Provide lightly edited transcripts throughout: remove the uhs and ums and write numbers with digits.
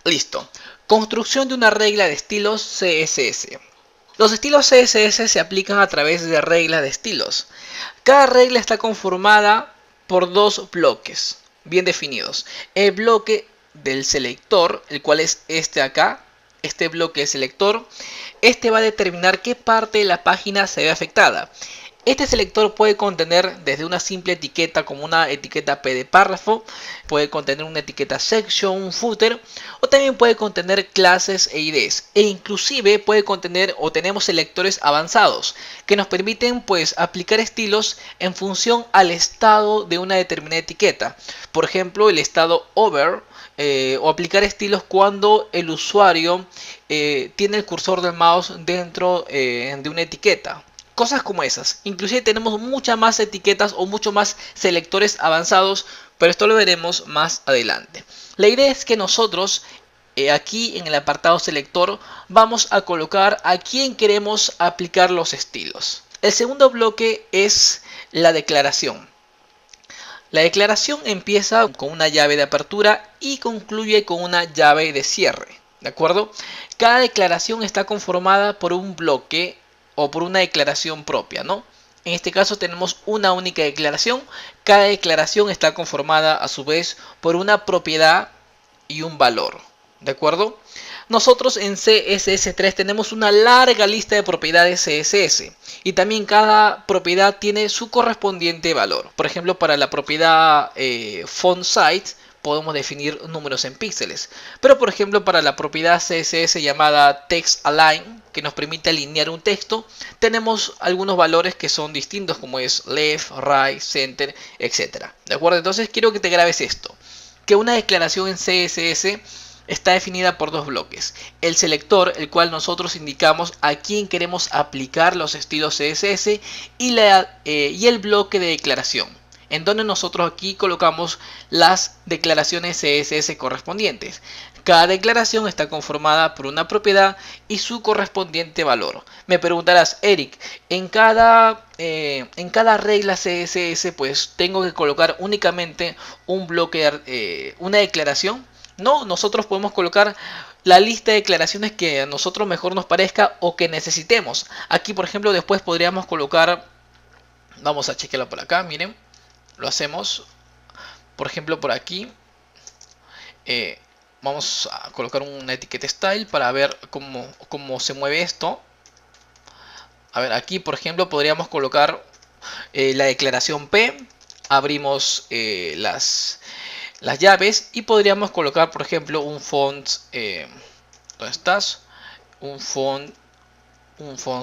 Listo. Construcción de una regla de estilos CSS. Los estilos CSS se aplican a través de reglas de estilos. Cada regla está conformada por dos bloques bien definidos. El bloque del selector, el cual es este acá, este bloque de selector, este va a determinar qué parte de la página se ve afectada. Este selector puede contener desde una simple etiqueta como una etiqueta P de párrafo, puede contener una etiqueta section, un footer, o también puede contener clases e IDs, e inclusive puede contener o tenemos selectores avanzados que nos permiten pues aplicar estilos en función al estado de una determinada etiqueta. Por ejemplo, el estado over, o aplicar estilos cuando el usuario tiene el cursor del mouse dentro de una etiqueta. Cosas como esas. Inclusive tenemos muchas más etiquetas o mucho más selectores avanzados, pero esto lo veremos más adelante. La idea es que nosotros aquí en el apartado selector vamos a colocar a quién queremos aplicar los estilos. El segundo bloque es la declaración. La declaración empieza con una llave de apertura y concluye con una llave de cierre. ¿De acuerdo? Cada declaración está conformada por un bloque o por una declaración propia, ¿no? En este caso tenemos una única declaración. Cada declaración está conformada a su vez por una propiedad y un valor. ¿De acuerdo? Nosotros en CSS3 tenemos una larga lista de propiedades CSS y también cada propiedad tiene su correspondiente valor. Por ejemplo, para la propiedad font size podemos definir números en píxeles. Pero por ejemplo, para la propiedad CSS llamada text align, que nos permite alinear un texto, tenemos algunos valores que son distintos, como es left, right, center, etc. ¿De acuerdo? Entonces quiero que te grabes esto, que una declaración en CSS está definida por dos bloques. El selector, el cual nosotros indicamos a quién queremos aplicar los estilos CSS, y el bloque de declaración, en donde nosotros aquí colocamos las declaraciones CSS correspondientes. Cada declaración está conformada por una propiedad y su correspondiente valor. Me preguntarás, Eric, en cada regla CSS pues tengo que colocar únicamente un bloque, una declaración. No, nosotros podemos colocar la lista de declaraciones que a nosotros mejor nos parezca o que necesitemos. Aquí por ejemplo después podríamos colocar, vamos a chequearlo por acá, miren. Lo hacemos, por ejemplo, por aquí. Vamos a colocar una etiqueta style para ver cómo se mueve esto. A ver, aquí por ejemplo podríamos colocar la declaración P. Abrimos las llaves y podríamos colocar, por ejemplo, un font. ¿Dónde estás? Un font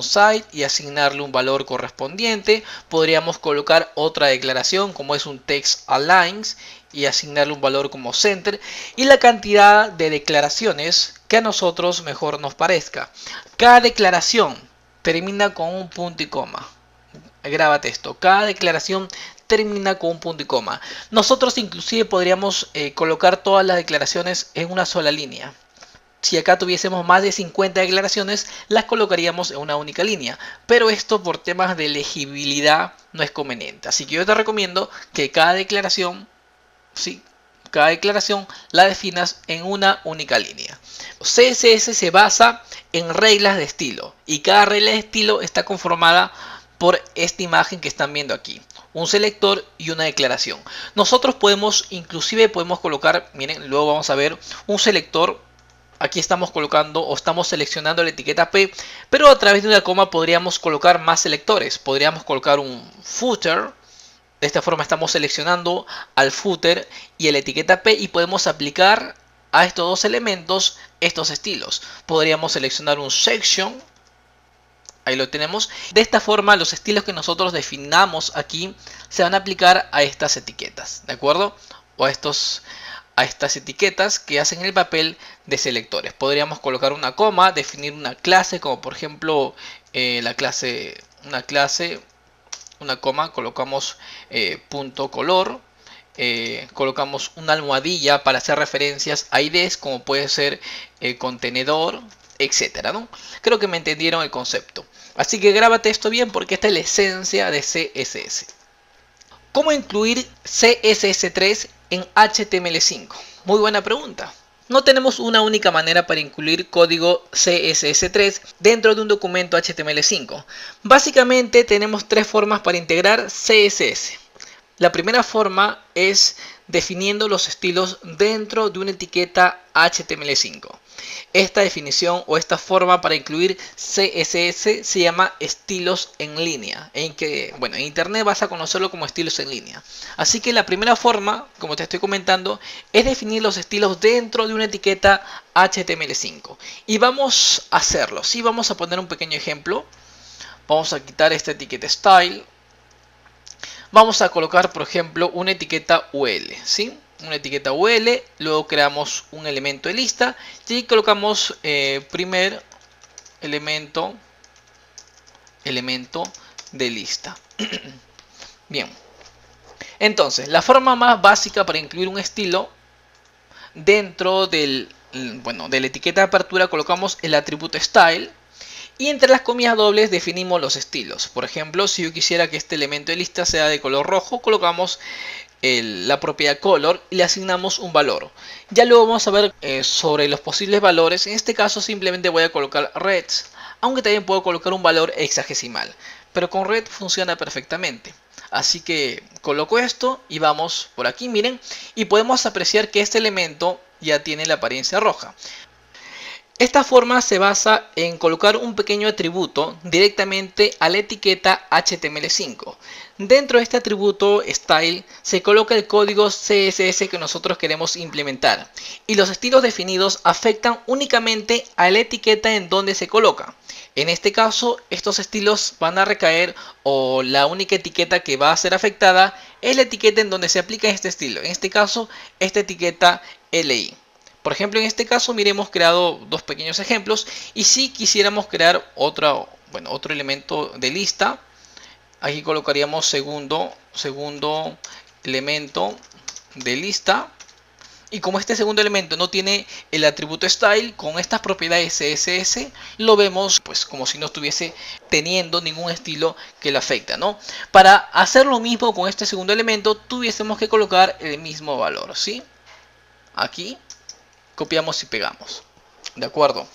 size y asignarle un valor correspondiente. Podríamos colocar otra declaración como es un text aligns y asignarle un valor como center, y la cantidad de declaraciones que a nosotros mejor nos parezca. Cada declaración termina con un punto y coma. Grábate esto, cada declaración termina con un punto y coma. Nosotros inclusive podríamos colocar todas las declaraciones en una sola línea. Si acá tuviésemos más de 50 declaraciones, las colocaríamos en una única línea. Pero esto por temas de legibilidad no es conveniente. Así que yo te recomiendo que cada declaración la definas en una única línea. CSS se basa en reglas de estilo. Y cada regla de estilo está conformada por esta imagen que están viendo aquí. Un selector y una declaración. Nosotros inclusive podemos colocar, miren, luego vamos a ver un selector. Aquí estamos colocando o estamos seleccionando la etiqueta P, pero a través de una coma podríamos colocar más selectores. Podríamos colocar un footer. De esta forma estamos seleccionando al footer y a la etiqueta P y podemos aplicar a estos dos elementos estos estilos. Podríamos seleccionar un section. Ahí lo tenemos. De esta forma los estilos que nosotros definamos aquí se van a aplicar a estas etiquetas, ¿de acuerdo? O a estas etiquetas que hacen el papel de selectores. Podríamos colocar una coma, definir una clase, como por ejemplo una coma, colocamos punto color, colocamos una almohadilla para hacer referencias a IDs, como puede ser contenedor, etcétera, ¿no? Creo que me entendieron el concepto. Así que grábate esto bien porque esta es la esencia de CSS. ¿Cómo incluir CSS3 en HTML5? Muy buena pregunta. No tenemos una única manera para incluir código CSS3 dentro de un documento HTML5. Básicamente tenemos tres formas para integrar CSS. La primera forma es definiendo los estilos dentro de una etiqueta HTML5. Esta definición o esta forma para incluir CSS se llama estilos en línea, en internet vas a conocerlo como estilos en línea. Así que la primera forma, como te estoy comentando, es definir los estilos dentro de una etiqueta HTML5. Y vamos a hacerlo. Sí, vamos a poner un pequeño ejemplo. Vamos a quitar esta etiqueta style. Vamos a colocar, por ejemplo, una etiqueta UL, ¿sí? Una etiqueta UL, luego creamos un elemento de lista y colocamos primer elemento de lista. Bien, entonces la forma más básica para incluir un estilo dentro de la etiqueta de apertura colocamos el atributo style. Y entre las comillas dobles definimos los estilos. Por ejemplo, si yo quisiera que este elemento de lista sea de color rojo, colocamos la propiedad color y le asignamos un valor. Ya luego vamos a ver sobre los posibles valores. En este caso simplemente voy a colocar red, aunque también puedo colocar un valor hexagesimal. Pero con red funciona perfectamente. Así que coloco esto y vamos por aquí, miren. Y podemos apreciar que este elemento ya tiene la apariencia roja. Esta forma se basa en colocar un pequeño atributo directamente a la etiqueta HTML5. Dentro de este atributo style se coloca el código CSS que nosotros queremos implementar y los estilos definidos afectan únicamente a la etiqueta en donde se coloca. En este caso, estos estilos van a recaer o la única etiqueta que va a ser afectada es la etiqueta en donde se aplica este estilo. En este caso, esta etiqueta LI. Por ejemplo, en este caso, mire, hemos creado dos pequeños ejemplos. Y si quisiéramos crear otro elemento de lista, aquí colocaríamos segundo elemento de lista. Y como este segundo elemento no tiene el atributo style con estas propiedades CSS, lo vemos pues como si no estuviese teniendo ningún estilo que le afecta, ¿no? Para hacer lo mismo con este segundo elemento, tuviésemos que colocar el mismo valor, ¿sí? Aquí copiamos y pegamos. ¿De acuerdo?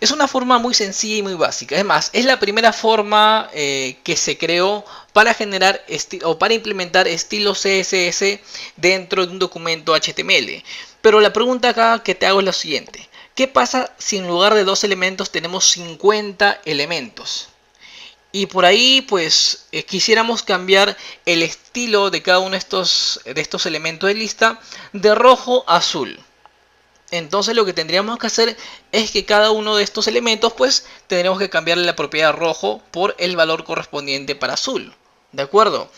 Es una forma muy sencilla y muy básica. Es más, es la primera forma que se creó para generar o para implementar estilos CSS dentro de un documento HTML. Pero la pregunta acá que te hago es la siguiente. ¿Qué pasa si en lugar de 2 elementos tenemos 50 elementos? Y por ahí pues quisiéramos cambiar el estilo de cada uno de estos elementos de lista de rojo a azul. Entonces lo que tendríamos que hacer es que cada uno de estos elementos pues tendremos que cambiarle la propiedad rojo por el valor correspondiente para azul. ¿De acuerdo?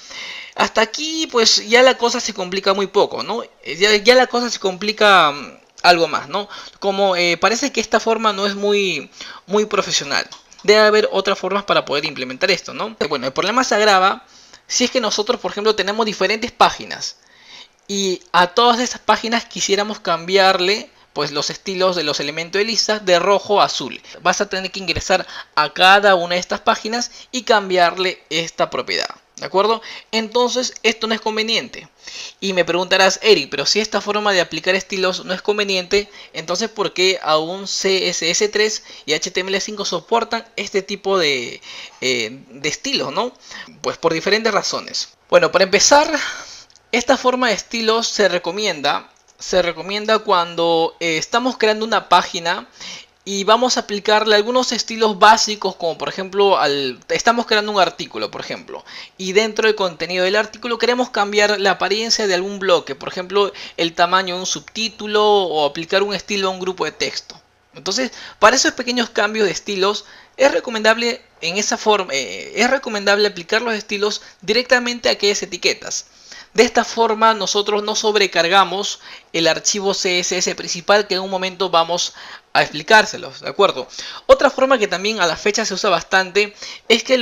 Hasta aquí pues ya la cosa se complica muy poco, ¿no? Ya la cosa se complica algo más, ¿no? Como parece que esta forma no es muy profesional. Debe haber otras formas para poder implementar esto, ¿no? Bueno, el problema se agrava si es que nosotros, por ejemplo, tenemos diferentes páginas. Y a todas esas páginas quisiéramos cambiarle pues los estilos de los elementos de lista de rojo a azul. Vas a tener que ingresar a cada una de estas páginas y cambiarle esta propiedad. ¿De acuerdo? Entonces esto no es conveniente. Y me preguntarás, Eric, pero si esta forma de aplicar estilos no es conveniente, entonces ¿por qué aún CSS3 y HTML5 soportan este tipo de estilos, ¿no? Pues por diferentes razones. Bueno, para empezar, esta forma de estilos se recomienda cuando estamos creando una página y vamos a aplicarle algunos estilos básicos, como por ejemplo estamos creando un artículo, por ejemplo, y dentro del contenido del artículo queremos cambiar la apariencia de algún bloque, por ejemplo el tamaño de un subtítulo o aplicar un estilo a un grupo de texto. Entonces, para esos pequeños cambios de estilos es recomendable aplicar los estilos directamente a aquellas etiquetas. De esta forma nosotros no sobrecargamos el archivo CSS principal que en un momento vamos a explicárselos, ¿de acuerdo? Otra forma que también a la fecha se usa bastante es que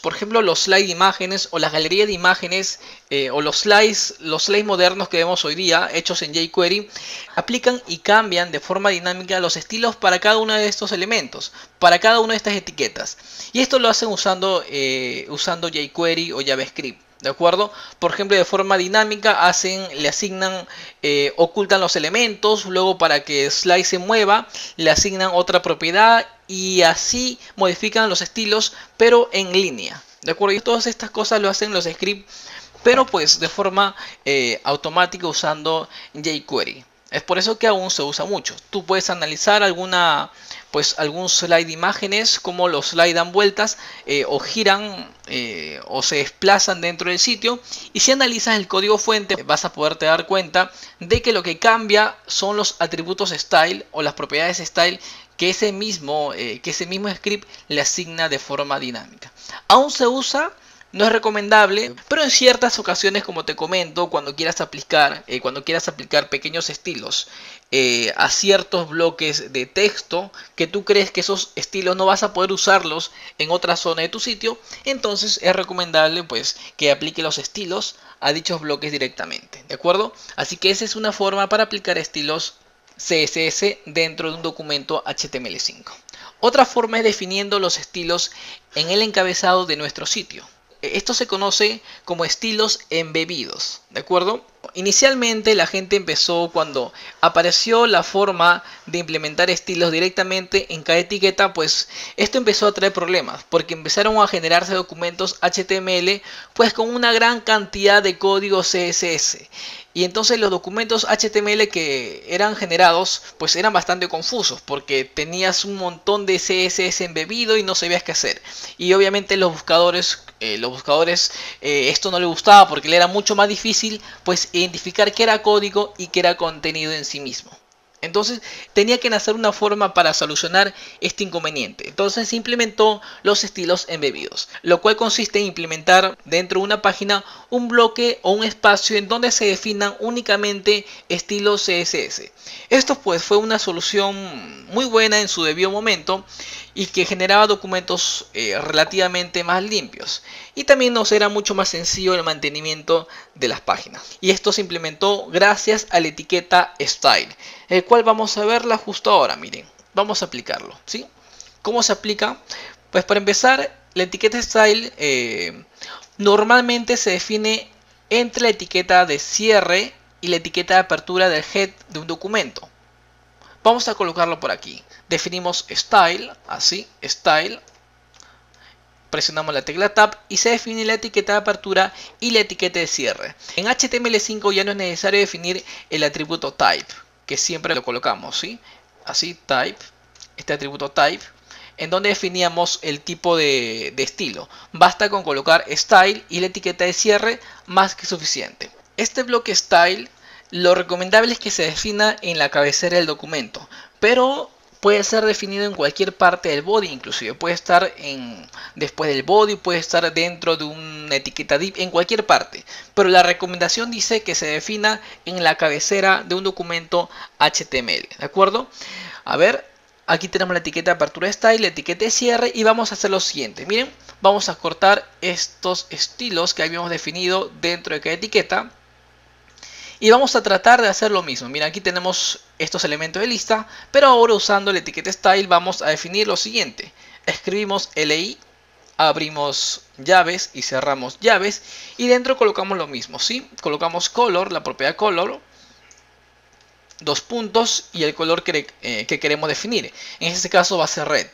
por ejemplo los slides de imágenes o las galerías de imágenes o los slides modernos que vemos hoy día hechos en jQuery aplican y cambian de forma dinámica los estilos para cada uno de estos elementos, para cada una de estas etiquetas. Y esto lo hacen usando jQuery o JavaScript. ¿De acuerdo? Por ejemplo, de forma dinámica le asignan, ocultan los elementos, luego para que slide se mueva, le asignan otra propiedad y así modifican los estilos, pero en línea. ¿De acuerdo? Y todas estas cosas lo hacen los scripts, pero pues de forma automática usando jQuery. Es por eso que aún se usa mucho. Tú puedes analizar algún slide de imágenes, como los slides dan vueltas o giran o se desplazan dentro del sitio. Y si analizas el código fuente, vas a poderte dar cuenta de que lo que cambia son los atributos style o las propiedades style que ese mismo script le asigna de forma dinámica. Aún se usa. No es recomendable, pero en ciertas ocasiones, como te comento, cuando quieras aplicar pequeños estilos a ciertos bloques de texto que tú crees que esos estilos no vas a poder usarlos en otra zona de tu sitio, entonces es recomendable pues que aplique los estilos a dichos bloques directamente, ¿de acuerdo? Así que esa es una forma para aplicar estilos CSS dentro de un documento HTML5. Otra forma es definiendo los estilos en el encabezado de nuestro sitio. Esto se conoce como estilos embebidos, ¿de acuerdo? Inicialmente la gente empezó cuando apareció la forma de implementar estilos directamente en cada etiqueta, pues esto empezó a traer problemas porque empezaron a generarse documentos HTML pues con una gran cantidad de código CSS. Y entonces los documentos HTML que eran generados pues eran bastante confusos porque tenías un montón de CSS embebido y no sabías qué hacer. Y obviamente los buscadores esto no les gustaba porque le era mucho más difícil pues identificar qué era código y qué era contenido en sí mismo. Entonces tenía que nacer una forma para solucionar este inconveniente. Entonces se implementó los estilos embebidos, lo cual consiste en implementar dentro de una página un bloque o un espacio en donde se definan únicamente estilos CSS. Esto pues fue una solución muy buena en su debido momento y que generaba documentos relativamente más limpios, y también nos era mucho más sencillo el mantenimiento de las páginas. Y esto se implementó gracias a la etiqueta style, el cual vamos a verla justo ahora. Miren, vamos a aplicarlo, ¿sí? ¿Cómo se aplica? Pues para empezar, la etiqueta style normalmente se define entre la etiqueta de cierre y la etiqueta de apertura del head de un documento. Vamos a colocarlo por aquí. Definimos style, así, style. Presionamos la tecla Tab y se define la etiqueta de apertura y la etiqueta de cierre. En HTML5 ya no es necesario definir el atributo type, que siempre lo colocamos, ¿sí? Así, type, este atributo type, en donde definíamos el tipo de estilo. Basta con colocar style y la etiqueta de cierre, más que suficiente. Este bloque style, lo recomendable es que se defina en la cabecera del documento, pero puede ser definido en cualquier parte del body, inclusive puede estar después del body, puede estar dentro de una etiqueta div, en cualquier parte. Pero la recomendación dice que se defina en la cabecera de un documento HTML, ¿de acuerdo? A ver, aquí tenemos la etiqueta de apertura style, la etiqueta de cierre, y vamos a hacer lo siguiente. Miren, vamos a cortar estos estilos que habíamos definido dentro de cada etiqueta. Y vamos a tratar de hacer lo mismo. Mira, aquí tenemos estos elementos de lista, pero ahora usando la etiqueta style vamos a definir lo siguiente. Escribimos li, abrimos llaves y cerramos llaves, y dentro colocamos lo mismo, ¿sí? Colocamos color, la propiedad color, dos puntos y el color que queremos definir. En este caso va a ser red.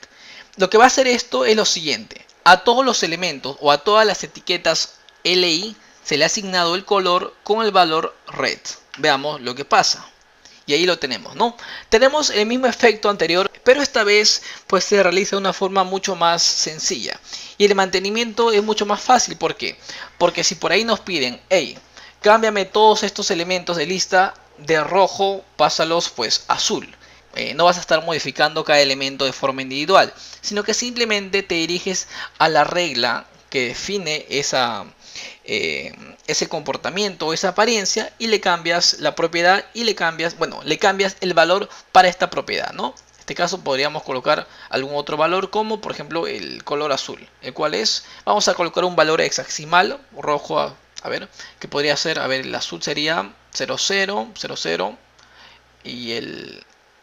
Lo que va a hacer esto es lo siguiente. A todos los elementos o a todas las etiquetas li se le ha asignado el color con el valor red. Veamos lo que pasa. Y ahí lo tenemos, ¿no? Tenemos el mismo efecto anterior, pero esta vez pues se realiza de una forma mucho más sencilla. Y el mantenimiento es mucho más fácil. ¿Por qué? Porque si por ahí nos piden, hey, cámbiame todos estos elementos de lista de rojo, pásalos pues azul. No vas a estar modificando cada elemento de forma individual, sino que simplemente te diriges a la regla que define ese comportamiento o esa apariencia, y le cambias la propiedad y le cambias el valor para esta propiedad, ¿no? En este caso podríamos colocar algún otro valor, como por ejemplo el color azul, el cual vamos a colocar un valor hexadecimal rojo, a ver, que podría ser, a ver, el azul sería 0000 y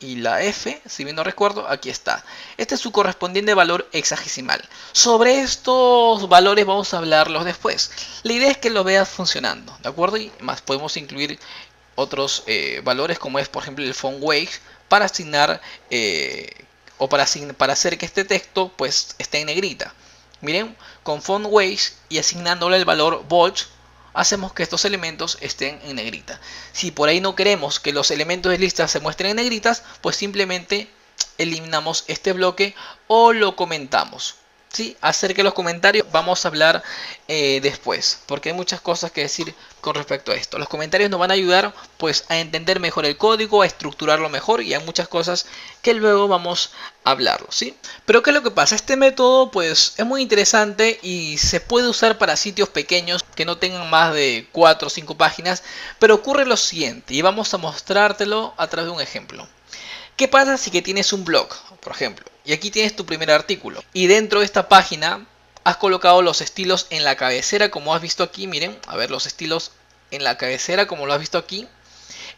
y la F, si bien no recuerdo, aquí está. Este es su correspondiente valor hexagesimal. Sobre estos valores vamos a hablarlos después. La idea es que lo veas funcionando, ¿de acuerdo? Y más podemos incluir otros valores como es por ejemplo el font weight para asignar o para hacer que este texto pues esté en negrita. Miren, con font weight y asignándole el valor bold hacemos que estos elementos estén en negrita. Si por ahí no queremos que los elementos de lista se muestren en negritas, pues simplemente eliminamos este bloque o lo comentamos. ¿Sí? Acerca de los comentarios vamos a hablar después, porque hay muchas cosas que decir con respecto a esto. Los comentarios nos van a ayudar pues a entender mejor el código, a estructurarlo mejor, y hay muchas cosas que luego vamos a hablarlo, ¿sí? Pero ¿qué es lo que pasa? Este método pues es muy interesante y se puede usar para sitios pequeños que no tengan más de 4 o 5 páginas, pero ocurre lo siguiente y vamos a mostrártelo a través de un ejemplo. ¿Qué pasa si que tienes un blog, por ejemplo, y aquí tienes tu primer artículo y dentro de esta página has colocado los estilos en la cabecera como has visto aquí? Miren, a ver, los estilos en la cabecera como lo has visto aquí.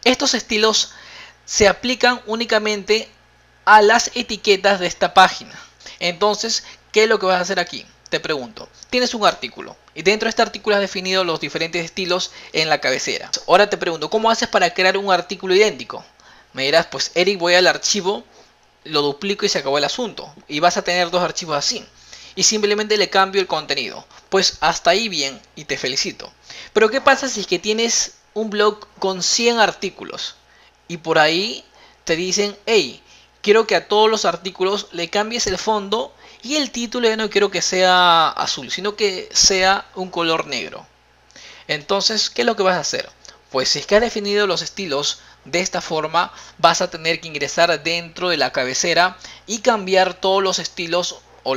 Estos estilos se aplican únicamente a las etiquetas de esta página. Entonces, ¿qué es lo que vas a hacer aquí? Te pregunto, tienes un artículo y dentro de este artículo has definido los diferentes estilos en la cabecera. Ahora te pregunto, ¿cómo haces para crear un artículo idéntico? Me dirás, pues Eric, voy al archivo, lo duplico y se acabó el asunto. Y vas a tener dos archivos así. Y simplemente le cambio el contenido. Pues hasta ahí bien y te felicito. Pero ¿qué pasa si es que tienes un blog con 100 artículos? Y por ahí te dicen, hey, quiero que a todos los artículos le cambies el fondo y el título ya no quiero que sea azul, sino que sea un color negro. Entonces, ¿qué es lo que vas a hacer? Pues si es que has definido los estilos de esta forma, vas a tener que ingresar dentro de la cabecera y cambiar todos los estilos o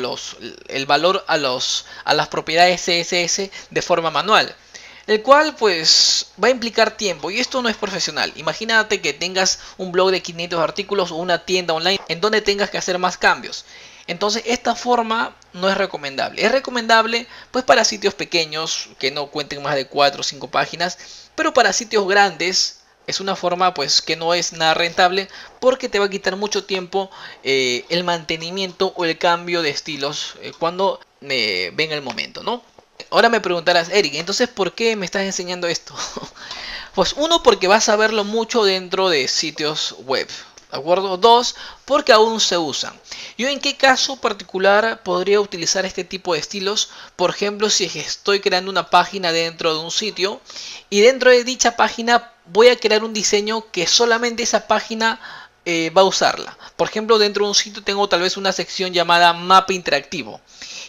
el valor a las propiedades CSS de forma manual, el cual pues va a implicar tiempo y esto no es profesional. Imagínate que tengas un blog de 500 artículos o una tienda online en donde tengas que hacer más cambios. Entonces esta forma no es recomendable. Es recomendable pues para sitios pequeños que no cuenten más de 4 o 5 páginas, pero para sitios grandes es una forma pues que no es nada rentable porque te va a quitar mucho tiempo el mantenimiento o el cambio de estilos cuando venga el momento, ¿no? Ahora me preguntarás, Eric, entonces ¿por qué me estás enseñando esto? Pues uno, porque vas a verlo mucho dentro de sitios web, ¿de acuerdo? Dos, porque aún se usan. Yo en qué caso particular podría utilizar este tipo de estilos. Por ejemplo, si estoy creando una página dentro de un sitio y dentro de dicha página voy a crear un diseño que solamente esa página va a usarla. Por ejemplo, dentro de un sitio tengo tal vez una sección llamada mapa interactivo.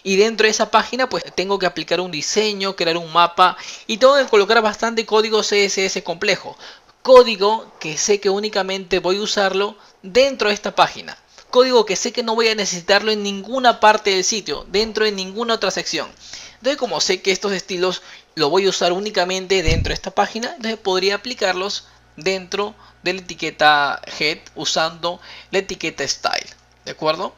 Y dentro de esa página pues tengo que aplicar un diseño, crear un mapa y tengo que colocar bastante código CSS complejo. Código que sé que únicamente voy a usarlo dentro de esta página. Código que sé que no voy a necesitarlo en ninguna parte del sitio, dentro de ninguna otra sección. Entonces, como sé que estos estilos lo voy a usar únicamente dentro de esta página, entonces podría aplicarlos dentro de la etiqueta head usando la etiqueta style. ¿De acuerdo?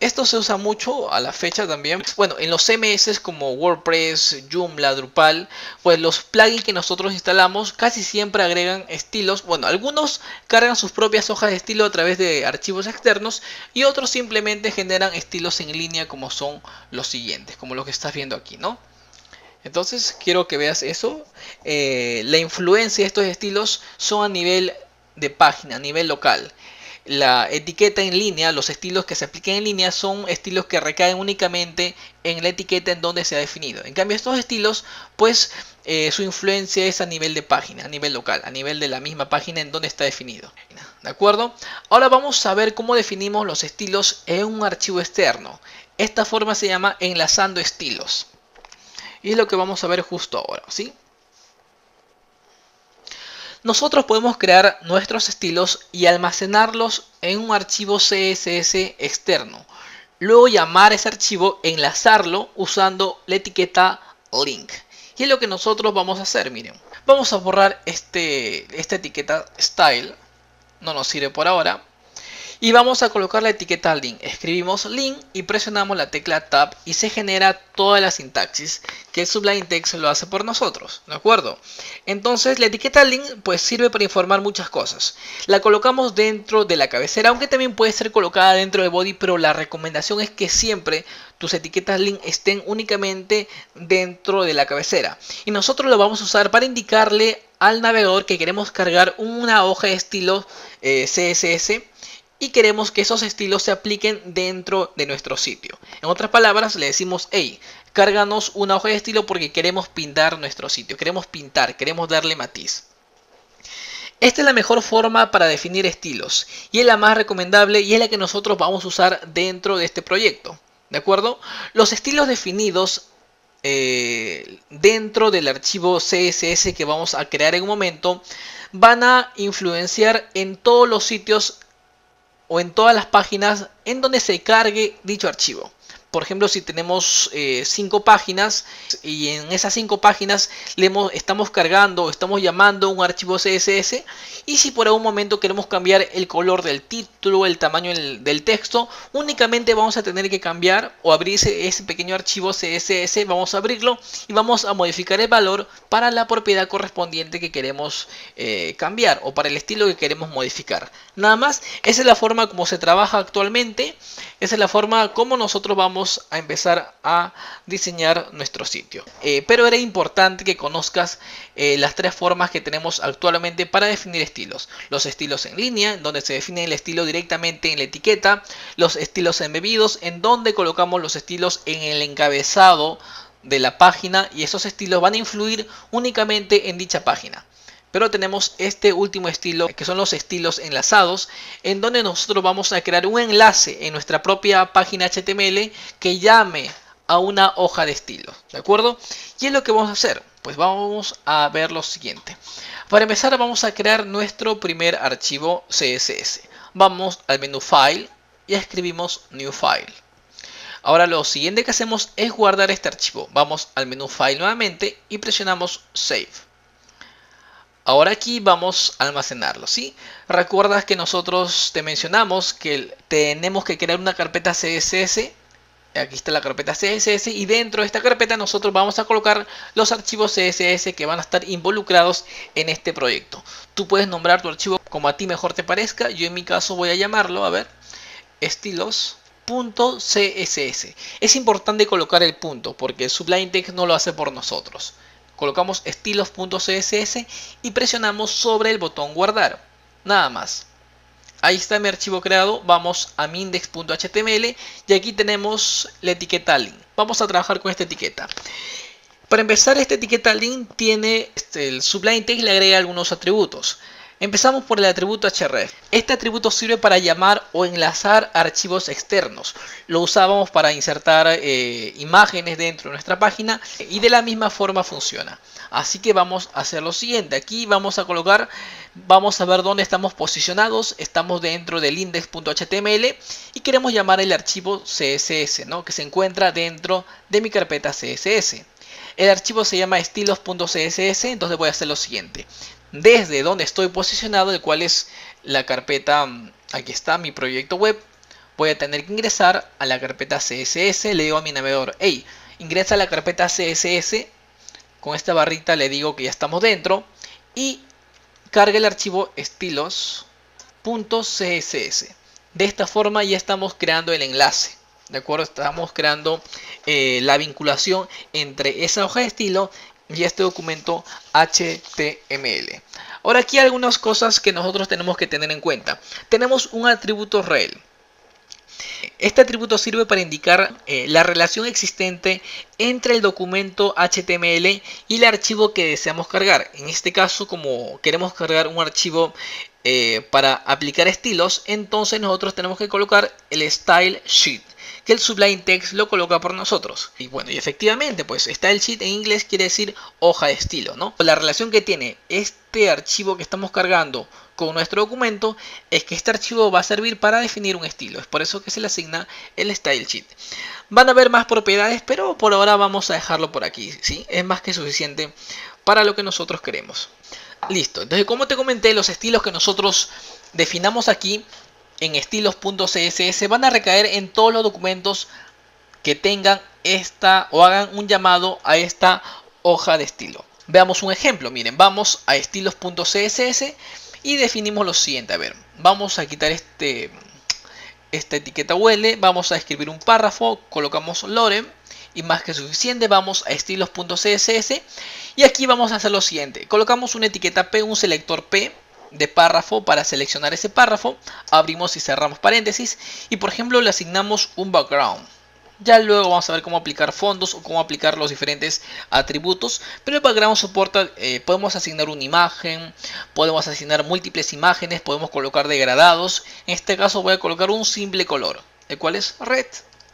Esto se usa mucho a la fecha también. Bueno, en los CMS como WordPress, Joomla, Drupal, pues los plugins que nosotros instalamos casi siempre agregan estilos. Bueno, algunos cargan sus propias hojas de estilo a través de archivos externos y otros simplemente generan estilos en línea como son los siguientes, como los que estás viendo aquí, ¿no? Entonces quiero que veas eso. La influencia de estos estilos son a nivel de página, a nivel local. La etiqueta en línea, los estilos que se apliquen en línea son estilos que recaen únicamente en la etiqueta en donde se ha definido. En cambio estos estilos pues su influencia es a nivel de página, a nivel local, a nivel de la misma página en donde está definido. ¿De acuerdo? Ahora vamos a ver cómo definimos los estilos en un archivo externo. Esta forma se llama enlazando estilos. Y es lo que vamos a ver justo ahora, ¿sí? Nosotros podemos crear nuestros estilos y almacenarlos en un archivo CSS externo. Luego llamar a ese archivo, enlazarlo usando la etiqueta link. Y es lo que nosotros vamos a hacer, miren. Vamos a borrar esta etiqueta style. No nos sirve por ahora. Y vamos a colocar la etiqueta link. Escribimos link y presionamos la tecla Tab y se genera toda la sintaxis que el Sublime Text lo hace por nosotros, ¿de acuerdo? Entonces la etiqueta link pues sirve para informar muchas cosas. La colocamos dentro de la cabecera, aunque también puede ser colocada dentro del body, pero la recomendación es que siempre tus etiquetas link estén únicamente dentro de la cabecera. Y nosotros lo vamos a usar para indicarle al navegador que queremos cargar una hoja de estilo CSS y queremos que esos estilos se apliquen dentro de nuestro sitio. En otras palabras, le decimos, hey, cárganos una hoja de estilo porque queremos pintar nuestro sitio, queremos pintar, queremos darle matiz. Esta es la mejor forma para definir estilos y es la más recomendable y es la que nosotros vamos a usar dentro de este proyecto. ¿De acuerdo? Los estilos definidos dentro del archivo CSS que vamos a crear en un momento van a influenciar en todos los sitios o en todas las páginas en donde se cargue dicho archivo. Por ejemplo, si tenemos 5 páginas y en esas 5 páginas estamos cargando o estamos llamando un archivo CSS, y si por algún momento queremos cambiar el color del título, el tamaño del texto, únicamente vamos a tener que cambiar o abrir ese pequeño archivo CSS, vamos a abrirlo y vamos a modificar el valor para la propiedad correspondiente que queremos cambiar o para el estilo que queremos modificar. Nada más, esa es la forma como se trabaja actualmente, esa es la forma como nosotros vamos a empezar a diseñar nuestro sitio. Pero era importante que conozcas las 3 formas que tenemos actualmente para definir estilos. Los estilos en línea, donde se define el estilo directamente en la etiqueta. Los estilos embebidos, en donde colocamos los estilos en el encabezado de la página y esos estilos van a influir únicamente en dicha página. Pero tenemos este último estilo, que son los estilos enlazados, en donde nosotros vamos a crear un enlace en nuestra propia página HTML que llame a una hoja de estilos, ¿de acuerdo? Y es lo que vamos a hacer. Pues vamos a ver lo siguiente. Para empezar vamos a crear nuestro primer archivo CSS. Vamos al menú File y escribimos New File. Ahora lo siguiente que hacemos es guardar este archivo. Vamos al menú File nuevamente y presionamos Save. Ahora aquí vamos a almacenarlo, ¿sí? Recuerdas que nosotros te mencionamos que tenemos que crear una carpeta CSS. Aquí está la carpeta CSS y dentro de esta carpeta nosotros vamos a colocar los archivos CSS que van a estar involucrados en este proyecto. Tú puedes nombrar tu archivo como a ti mejor te parezca. Yo en mi caso voy a llamarlo, a ver, estilos.css. Es importante colocar el punto porque el Sublime Text no lo hace por nosotros. Colocamos estilos.css y presionamos sobre el botón guardar. Nada más. Ahí está mi archivo creado. Vamos a mi index.html y aquí tenemos la etiqueta link. Vamos a trabajar con esta etiqueta. Para empezar, esta etiqueta link tiene el Sublime Text le agrega algunos atributos. Empezamos por el atributo href. Este atributo sirve para llamar o enlazar archivos externos. Lo usábamos para insertar imágenes dentro de nuestra página y de la misma forma funciona. Así que vamos a hacer lo siguiente. Aquí vamos a colocar, vamos a ver dónde estamos posicionados. Estamos dentro del index.html y queremos llamar el archivo CSS, ¿no? Que se encuentra dentro de mi carpeta CSS. El archivo se llama estilos.css, entonces voy a hacer lo siguiente. Desde donde estoy posicionado, el cual es la carpeta, aquí está mi proyecto web, voy a tener que ingresar a la carpeta CSS. Le digo a mi navegador, hey, ingresa a la carpeta CSS. Con esta barrita le digo que ya estamos dentro y cargue el archivo estilos.css. De esta forma ya estamos creando el enlace. ¿De acuerdo? Estamos creando la vinculación entre esa hoja de estilo y este documento HTML. Ahora aquí hay algunas cosas que nosotros tenemos que tener en cuenta. Tenemos un atributo rel. Este atributo sirve para indicar la relación existente entre el documento HTML y el archivo que deseamos cargar. En este caso, como queremos cargar un archivo para aplicar estilos, entonces nosotros tenemos que colocar el style sheet, que el Sublime Text lo coloca por nosotros. Y bueno, y efectivamente, pues style sheet en inglés quiere decir hoja de estilo, ¿no? La relación que tiene este archivo que estamos cargando con nuestro documento es que este archivo va a servir para definir un estilo. Es por eso que se le asigna el style sheet. Van a haber más propiedades, pero por ahora vamos a dejarlo por aquí, ¿sí? Es más que suficiente para lo que nosotros queremos. Listo. Entonces, como te comenté, los estilos que nosotros definamos aquí en estilos.css van a recaer en todos los documentos que tengan esta o hagan un llamado a esta hoja de estilo. Veamos un ejemplo. Miren, vamos a estilos.css y definimos lo siguiente. A ver, vamos a quitar esta etiqueta UL, vamos a escribir un párrafo, colocamos lorem y más que suficiente. Vamos a estilos.css y aquí vamos a hacer lo siguiente. Colocamos una etiqueta P, un selector P de párrafo para seleccionar ese párrafo. Abrimos y cerramos paréntesis y por ejemplo le asignamos un background. Ya luego vamos a ver cómo aplicar fondos o cómo aplicar los diferentes atributos. Pero el background soporta, podemos asignar una imagen, podemos asignar múltiples imágenes, podemos colocar degradados. En este caso voy a colocar un simple color, el cual es red.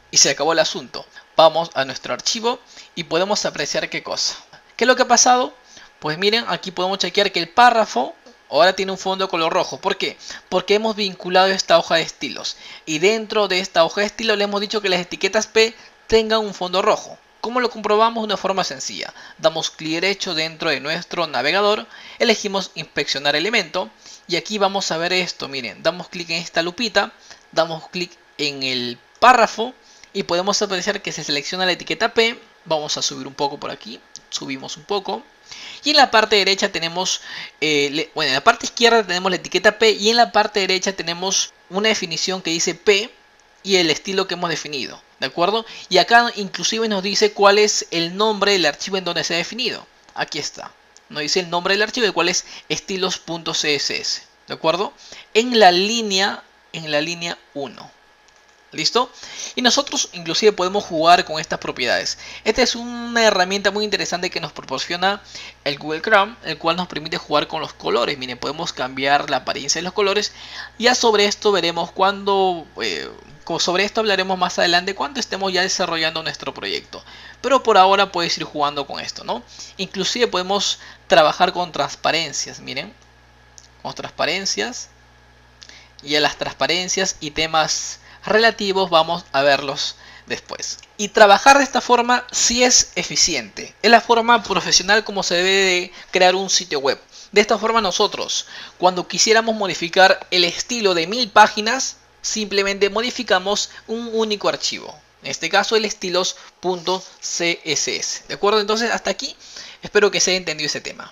Y se acabó el asunto. Vamos a nuestro archivo y podemos apreciar qué cosa. ¿Qué es lo que ha pasado? Pues miren, aquí podemos chequear que el párrafo ahora tiene un fondo de color rojo. ¿Por qué? Porque hemos vinculado esta hoja de estilos. Y dentro de esta hoja de estilo le hemos dicho que las etiquetas P tengan un fondo rojo. ¿Cómo lo comprobamos? De una forma sencilla. Damos clic derecho dentro de nuestro navegador. Elegimos inspeccionar elemento. Y aquí vamos a ver esto. Miren, damos clic en esta lupita. Damos clic en el párrafo. Y podemos apreciar que se selecciona la etiqueta P. Vamos a subir un poco por aquí. Subimos un poco. Y en la parte derecha tenemos, bueno, en la parte izquierda tenemos la etiqueta P y en la parte derecha tenemos una definición que dice P y el estilo que hemos definido, ¿de acuerdo? Y acá inclusive nos dice cuál es el nombre del archivo en donde se ha definido. Aquí está, nos dice el nombre del archivo, el cual es estilos.css, ¿de acuerdo? En la línea 1. ¿Listo? Y nosotros inclusive podemos jugar con estas propiedades. Esta es una herramienta muy interesante que nos proporciona el Google Chrome, el cual nos permite jugar con los colores. Miren, podemos cambiar la apariencia de los colores. Ya sobre esto veremos cuando... sobre esto hablaremos más adelante cuando estemos ya desarrollando nuestro proyecto. Pero por ahora puedes ir jugando con esto, ¿no? Inclusive podemos trabajar con transparencias, miren. Con transparencias. Y a las transparencias y temas relativos vamos a verlos después. Y trabajar de esta forma sí es eficiente. Es la forma profesional como se debe de crear un sitio web. De esta forma nosotros, cuando quisiéramos modificar el estilo de 1000 páginas, simplemente modificamos un único archivo. En este caso el estilos.css. ¿De acuerdo? Entonces hasta aquí espero que se haya entendido ese tema.